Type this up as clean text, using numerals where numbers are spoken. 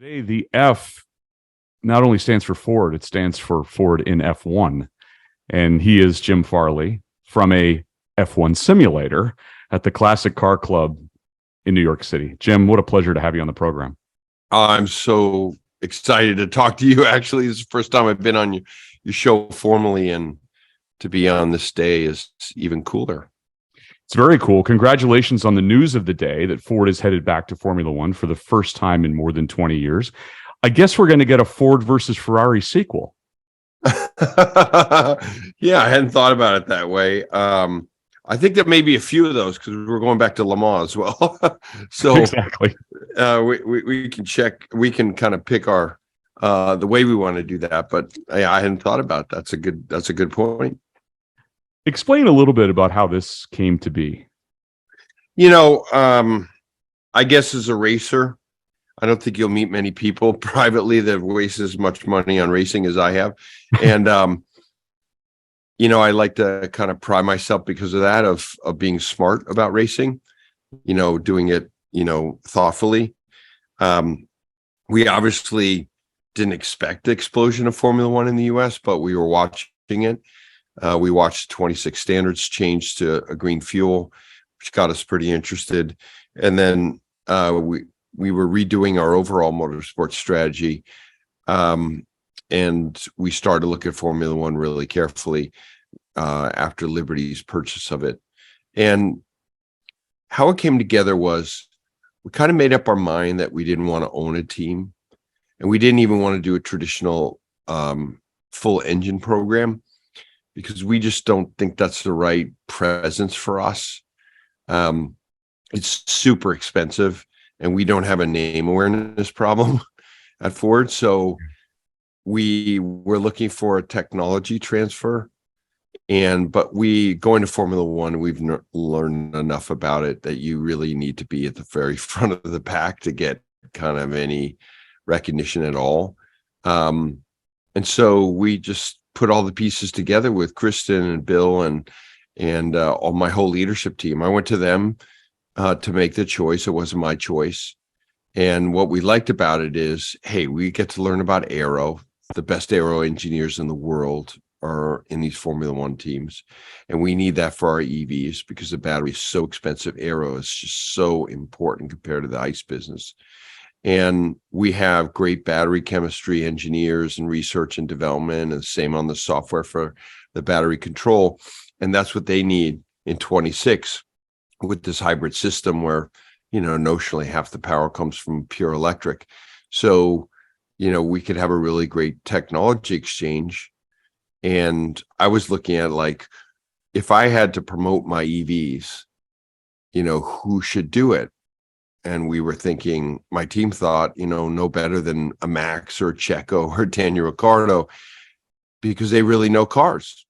Today, the F not only stands for Ford, it stands for Ford in F1. And he is Jim Farley from a F1 simulator at the Classic Car Club in New York City. Jim, what a pleasure to have you on the program. I'm so excited to talk to you. Actually, this is the first time I've been on your show formally, and to be on this day is even cooler. It's very cool. Congratulations on the news of the day that Ford is headed back to Formula One for the first time in more than 20 years. I guess we're going to get a Ford versus Ferrari sequel. Yeah, I hadn't thought about it that way. I think there may be a few of those because we're going back to Le Mans as well. So exactly. We can check. We can kind of pick our the way we want to do that. But I hadn't thought about that. That's a good point. Explain a little bit about how this came to be. I guess as a racer, I don't think you'll meet many people privately that waste as much money on racing as I have. And, I like to kind of pride myself because of that, of being smart about racing, doing it, thoughtfully. We obviously didn't expect the explosion of Formula One in the US, but we were watching it. We watched 26 standards change to a green fuel, which got us pretty interested. And then we were redoing our overall motorsport strategy. And we started to look at Formula One really carefully after Liberty's purchase of it. And how it came together was we kind of made up our mind that we didn't want to own a team. And we didn't even want to do a traditional full engine program, because we just don't think that's the right presence for us. It's super expensive, and we don't have a name awareness problem at Ford. So we were looking for a technology transfer. But going to Formula One, we've learned enough about it that you really need to be at the very front of the pack to get kind of any recognition at all. And so we just put all the pieces together with Kristen and Bill and all my whole leadership team. I went to them to make the choice. It wasn't my choice. And what we liked about it is, hey, we get to learn about aero. The best aero engineers in the world are in these Formula One teams. And we need that for our EVs because the battery is so expensive. Aero is just so important compared to the ICE business. And we have great battery chemistry engineers and research and development, and the same on the software for the battery control. And that's what they need in 26 with this hybrid system where, notionally half the power comes from pure electric. So, we could have a really great technology exchange. And I was looking at, like, if I had to promote my EVs, who should do it? And we were thinking, my team thought, no better than a Max or a Checo or Daniel Ricciardo, because they really know cars.